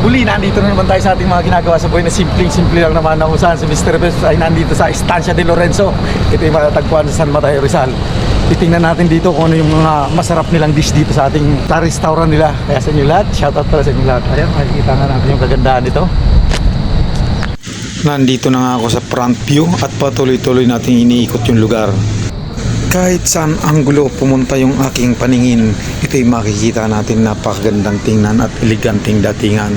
Muli, nandito na naman tayo sa ating mga ginagawa sa buhay na simpleng-simple lang naman na kung saan si Mr. Best ay nandito sa Estancia de Lorenzo. Ito yung matatagpuan sa San Mateo, Rizal. Titingnan natin dito kung ano yung mga masarap nilang dish dito sa ating restaurant nila. Kaya sa inyo lahat, shoutout pala sa inyo lahat. Ayan, makikita nga natin yung kagandahan nito. Nandito na nga ako sa front view at patuloy-tuloy natin iniikot yung lugar. Kahit saan anggulo pumunta yung aking paningin, ito'y makikita natin napakagandang tingnan at eleganteng datingan.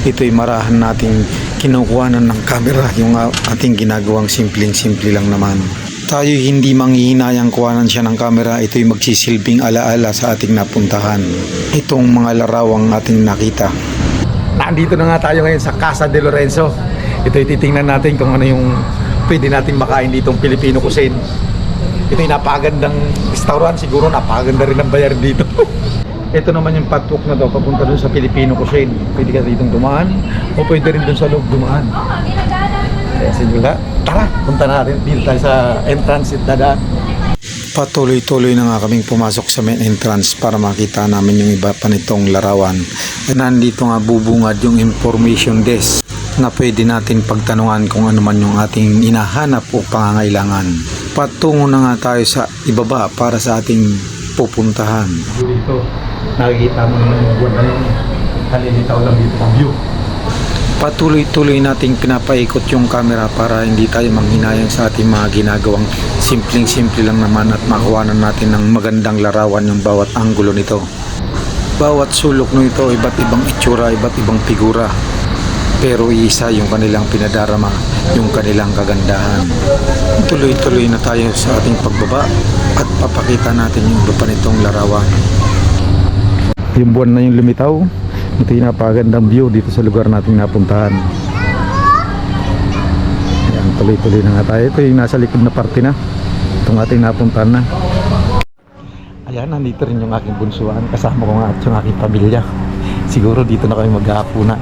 Ito'y marahan nating kinukuhanan ng camera yung ating ginagawang simpleng-simple lang naman. Tayo hindi manghihinayang kuhanan siya ng camera, ito'y magsisilbing alaala sa ating napuntahan. Itong mga larawang ating nakita. Nandito na nga tayo ngayon sa Casa de Lorenzo. Ito'y titingnan natin kung ano yung pwede natin makain ditong Filipino cuisine. Ito'y napakagandang restaurant, siguro napakaganda rin ang bayar dito. Ito naman yung patwalk na to, papunta dun sa Filipino cuisine. Pwede ka ditong dumaan o pwede rin dun sa loob dumaan. Kaya sinula, tara, punta natin. Dito tayo sa entrance at dadaan. Patuloy-tuloy na nga kaming pumasok sa main entrance para makita namin yung iba pa nitong larawan. Nandito nga bubungad yung information desk na pwede natin pagtanungan kung ano man yung ating inahanap o pangangailangan. Patungo na nga tayo sa ibaba para sa ating pupuntahan. Dito, nakikita mo naman yung buwan na yun. Halilitaw lang dito ang view. Patuloy-tuloy nating pinapaikot yung camera para hindi tayo manghinayang sa ating mga ginagawang simpleng-simple lang naman at makuhanan natin ng magandang larawan yung bawat anggulo nito. Bawat sulok nito, iba't ibang itsura, iba't ibang figura. Pero isa yung kanilang pinadarama, yung kanilang kagandahan. Tuloy-tuloy na tayo sa ating pagbaba at papakita natin yung iba pa nitong larawan. Yung buwan na yung lumitaw, ito yung napakagandang view dito sa lugar nating napuntahan. Ayan, tuloy-tuloy na nga tayo. Ito yung nasa likod na parte na itong ating napuntahan na. Ayan, nandito rin yung aking bunsuan. Kasama ko nga at yung aking pamilya. Siguro dito na kami maghahapunan.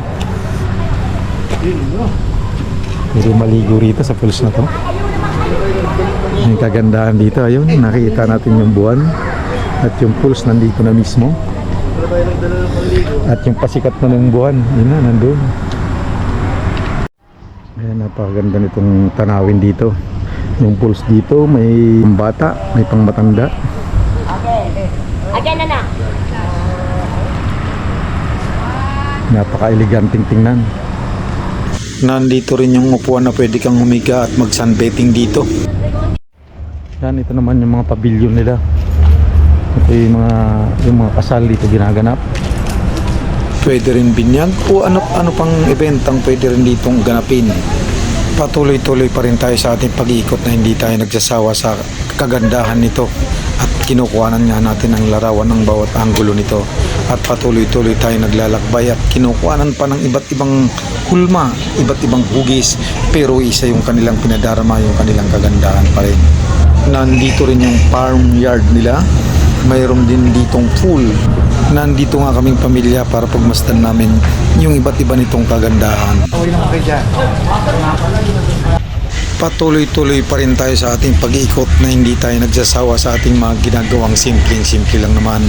Hindi maligo rito sa pools na to. Yung kagandahan dito, ayun, nakikita natin yung buwan at yung pools nandito na mismo. At yung pasikat na ng buwan, yun na, nandun. Ayan, napakaganda nitong tanawin dito. Yung pools dito, may bata, may pang matanda. Okay. Again na. Napaka-eleganting tingnan. Nandito rin yung upuan na pwede kang humiga at mag-sunbathing dito. Yan, ito naman yung mga pavilion nila. Ito yung mga kasal dito ginaganap. Pwede rin binyag o ano pang event ang pwede rin ditong ganapin. Patuloy-tuloy pa rin tayo sa ating pag-iikot na hindi tayo nagsasawa sa kagandahan nito. At kinukuhanan nga natin ang larawan ng bawat anggulo nito. At patuloy-tuloy tayo naglalakbay at kinukuhanan pa ng iba't ibang hulma, iba't ibang hugis, pero isa yung kanilang pinadarama, yung kanilang kagandahan pa rin. Nandito rin yung farm yard nila, mayroon din ditong pool. Nandito nga kaming pamilya para pagmasdan namin yung iba't iba nitong kagandahan. Patuloy-tuloy pa rin tayo sa ating pag-iikot na hindi tayo nagsasawa sa ating mga ginagawang simpleng-simple lang naman.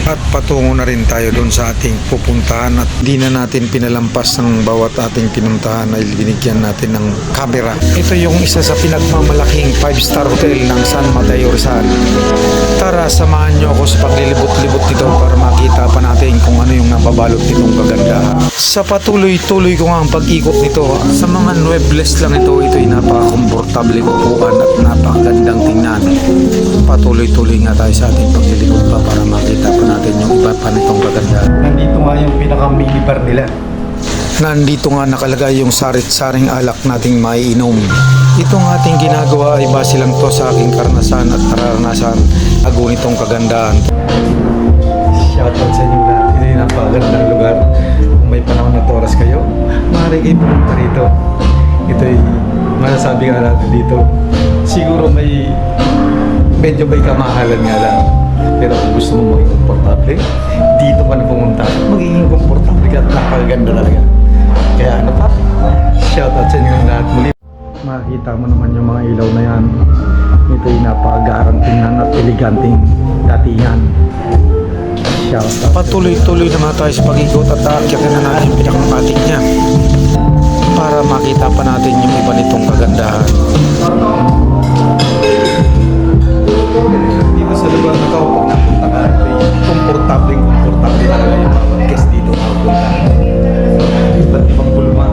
At patungo na rin tayo doon sa ating pupuntahan at di na natin pinalampas ng bawat ating pinuntahan ay binigyan natin ng camera. Ito yung isa sa pinagmamalaking 5-star hotel ng San Mateo, Rizal. Tara, samahan nyo ako sa paglilibot-libot dito para makita pa natin kung ano yung nababalot nitong kagandahan. Sa patuloy-tuloy ko nga ang pag-ikot nito, sa mga nuebles lang ito'y napaka-komportable upuan at napakagandang tingnan. Patuloy-tuloy nga tayo sa ating paglilibot pa para makita pa natin yung iba pa nitong kagandahan. Nandito nga yung pinaka-mini bar nila. Nandito nga nakalagay yung sarit-saring alak nating maiinom. Itong ating ginagawa ay base lang to sa aking karanasan at nararanasan bago nitong kagandahan. Shoutout sa inyo lahat. Ito yung napakagandang lugar. Kung may panahon at oras kayo, maaari kayo pumunta rito. Ito'y masasabi nga natin dito. Siguro medyo may kamahalan nga lang. Pero kung gusto mo maging komportable, dito ka na pumunta, magiging komportable ka at napakaganda talaga. Kaya ano pa, shoutout sa inyo lahat muli. Makikita mo naman yung mga ilaw na yan. Ito'y napakagarang tingnan at eleganteng datingan. Patuloy-tuloy na nga tayo sa pag-ikot at aakyakin na natin yung pinakamatik niya para makita pa natin yung iba nitong kagandahan. Dito sa lugar na ito, pag napunta ka, komportable talaga yung mga guest dito makapunta. Iba't ibang bulma.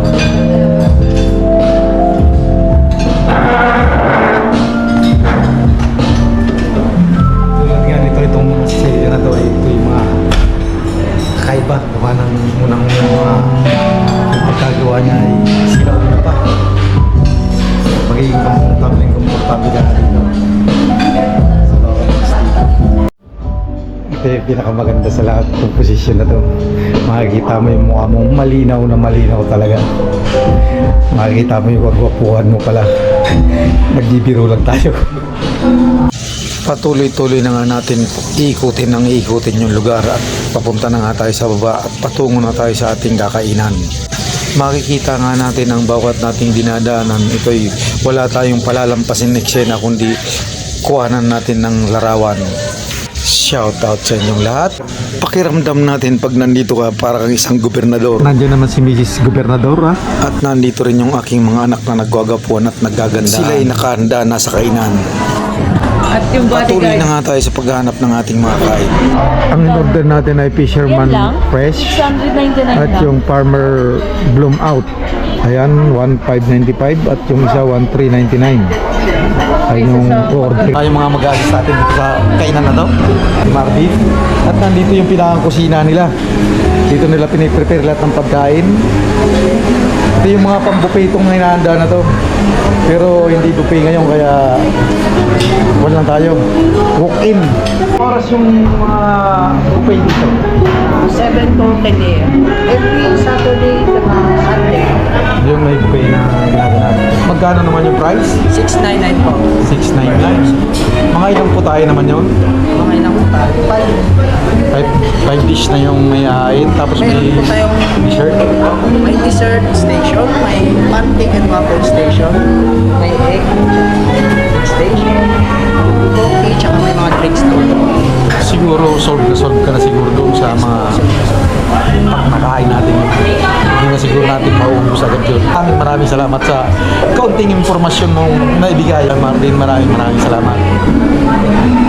Tulad nga nito, itong mga sasaya na ito, ito yung mga kakaiba. Gawa ng unang-unang mga pagkagawa niya ay silaw na pa. Magiging komportable ka na dito. Ito yung pinakamaganda sa lahat ng posisyon na to. Makikita mo yung mukha mo malinaw na malinaw talaga. Makikita mo yung kagwapuhan mo pala. Nagbibiro lang tayo. Patuloy-tuloy na nga natin iikutin yung lugar at papunta na nga tayo sa baba at patungo na tayo sa ating kakainan. Makikita nga natin ang bawat nating dinadaanan. Ito'y wala tayong palalampasin na eksena kundi kuhanan natin ng larawan. Shout out sa inyong lahat. Pakiramdam natin pag nandito ka para kang isang gobernador. Nandiyan naman si Mrs. Gobernador ha? At nandito rin yung aking mga anak na nagwagapuan at naggaganda. Sila ay nakahanda na sa kainan. At yung Patuloy bodyguard. na nga tayo sa paghahanap ng ating mga kain. Ang in-order natin ay Fisherman Yan lang? Fresh 699 at lang. yung Farmer Bloom Out. Ayan, 1,595 at yung isa 1,399. Ay yung order. Tayo mga mag-aalis natin dito sa kainan na to. Marvin. At nandito yung pinakang kusina nila. Dito nila piniprepare lahat ng pagkain. Ito yung mga pang-buffet itong hinahanda na to. Pero hindi buffet ngayon kaya wala lang tayo. Walk-in. Oras yung mga buffet dito. 7 to 10 a.m. Every Saturday to Sunday. Yung may buffet na ginagawa natin. Magkano naman yung price? 699 po. 699. Mga ilang po tayo naman yun? Mga ilang po tayo. 5 dish na yung may hain. Tapos may Meron po tayong dessert. may dessert station, may pancake and waffle station, may egg station, coffee, tsaka may mga drinks na ulo. Siguro solve ka na siguro doon sa mga nakain natin. Hindi na siguro natin mauubos agad yun. Maraming salamat sa kaunting impormasyon mong naibigay. Martin, maraming salamat.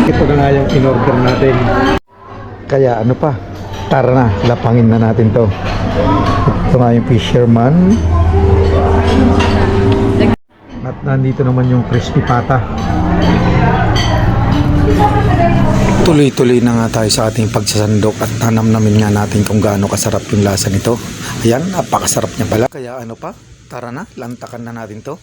Ito na nga yung in-order natin. Kaya ano pa, tara na, lapangin na natin to. Ito nga yung Fisherman. At nandito naman yung crispy pata. Tuloy-tuloy na nga tayo sa ating pagsasandok at tanamnamin nga natin kung gaano kasarap yung lasa nito. Ayan, napakasarap niya pala. Kaya ano pa, tara na, lantakan na natin to.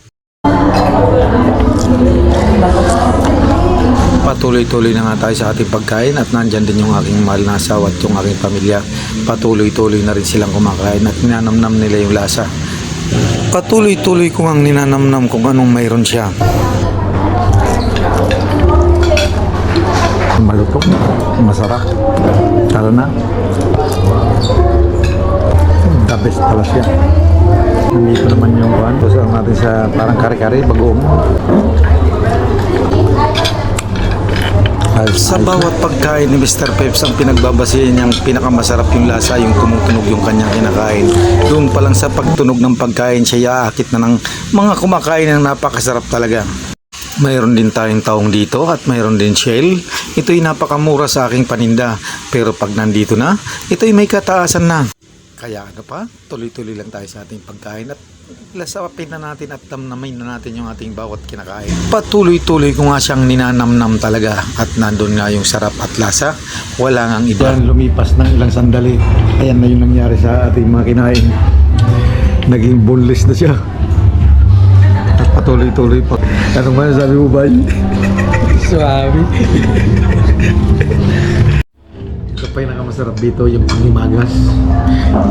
Patuloy-tuloy na nga tayo sa ating pagkain at nandyan din yung aking mahal na asawa at yung aking pamilya. Patuloy-tuloy na rin silang kumakain at ninanamnam nila yung lasa. Patuloy-tuloy ko ang ninanamnam kung anong mayroon siya. Malutong, masarap. Tara na. The best pala siya. Nandito naman yung one. Tapos ang natin sa parang kare-kare, bagoong. Sa bawat pagkain ni Mr. Peps, ang pinagbabasihan niyang pinakamasarap yung lasa, yung tumutunog yung kanyang kinakain. Doon pa lang sa pagtunog ng pagkain, siya aakit na ng mga kumakain na napakasarap talaga. Mayroon din tayong taong dito at mayroon din shell. Ito'y napakamura sa aking paninda. Pero pag nandito na, ito'y may kataasan na. Kaya ano pa, tuloy-tuloy lang tayo sa ating pagkain at lasapin na natin at damnamin na natin yung ating bawat kinakain. Patuloy-tuloy ko nga siyang ninanamnam talaga at nandun nga yung sarap at lasa. Wala ngang iba. Lumipas ng ilang sandali. Ayan na yung nangyari sa ating mga kinain. Naging boneless na siya. At patuloy-tuloy pa. Ano ba sabi mo ba? Suabi. Ito pa yung nakamasarap dito, yung panghimagas.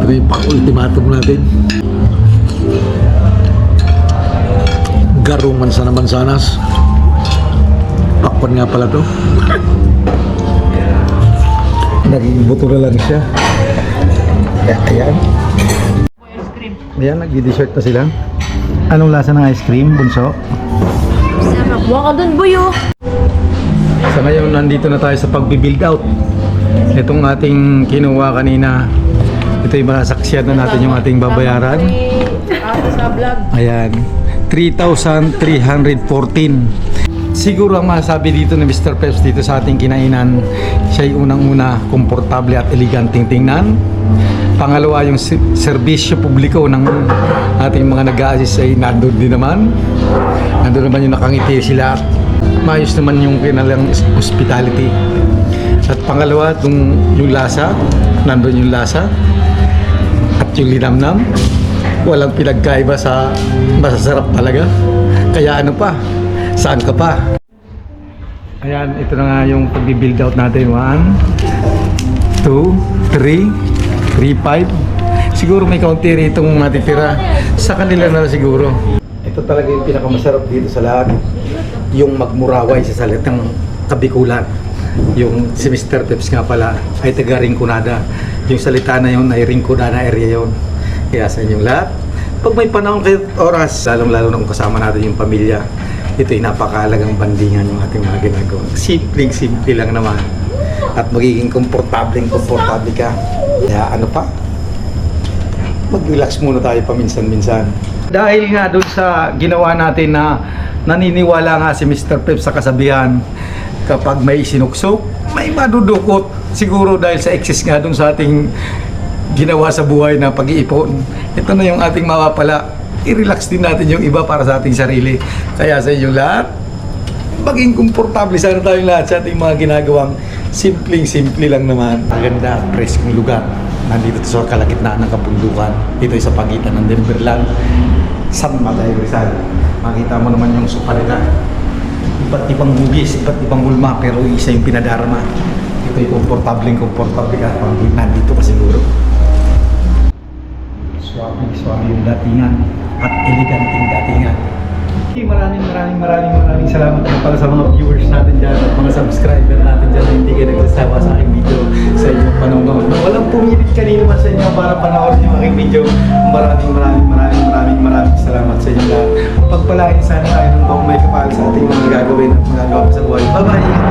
Ito yung pang-ultimatum natin. Garong mansana-mansanas. Pakpan nga pala to. Naging buto na lang siya. Ayan. Ayan, nag-dessert na sila. Anong lasa ng ice cream, bunso? Huwag ka dun, buyo. Sa ngayon, nandito na tayo sa pag-build out. Itong ating kinuha kanina, ito yung masasaksiyan na natin yung ating babayaran. Sa vlog. Ayan, 3,314. Siguro ang masasabi dito ni Mr. Peps dito sa ating kinainan, siya yung unang-una komportable at eleganteng tingnan. Pangalawa, yung serbisyo publiko ng ating mga nag-a-assist ay nandun din naman. Nandun naman yung nakangiti sila at maayos naman yung kinalang hospitality. At pangalawa, yung lasa, nandun yung lasa at yung linamnam. Walang pinagkaiba sa masasarap talaga. Kaya ano pa? Saan ka pa? Ayan, ito na nga yung pag-build out natin. 1, 2, 3, 5. Siguro may kaunti rito matitira. Sa kanila na siguro. Ito talaga yung pinakamasarap dito sa lahat. Yung magmuraway sa salitang Kabikulan. Yung si Mr. Peps nga pala ay taga Rinconada. Yung salita na yun ay Rinconada area yun. Kaya sa inyong lahat, pag may panahon kayo oras, lalong-lalo na kung kasama natin yung pamilya, ito ay napakahalagang bandingan yung ating mga ginagawa. Simpleng-simple lang naman. At magiging komportable ka. Kaya ano pa? Mag-relax muna tayo paminsan-minsan. Dahil nga doon sa ginawa natin na naniniwala nga si Mr. Peps sa kasabihan, kapag may sinuksok, may madudukot. Siguro dahil sa excess nga doon sa ating ginawa sa buhay na pag-iipon. Ito na yung ating mawapala. I-relax din natin yung iba para sa ating sarili. Kaya sa inyong lahat, maging komportable sana tayong lahat sa ating mga ginagawang simpleng-simple lang naman. Maganda, preskong lugar. Nandito sa kalagitnaan ng kabundukan. Ito ay sa pagitan ng Denverland, San Mateo Rizal. Makita mo naman yung sopa nila. Iba't ibang hugis, iba't ibang gulma, pero isa yung pinadarama. Ito ay komportable ka. Nandito ka siguro. Swabe yung datingan at eleganteng datingan. Maraming salamat para sa mga viewers natin dyan at mga subscriber natin dyan na hindi kayo nagsasawa sa aking video sa inyong panonood. Walang pumilit kanino man sa inyo para panoorin yung aking video. Maraming salamat sa inyo lahat. Pagpalain sana tayo ng buong may kapal sa ating mga gagawin at magagawa sa buhay. Bye-bye!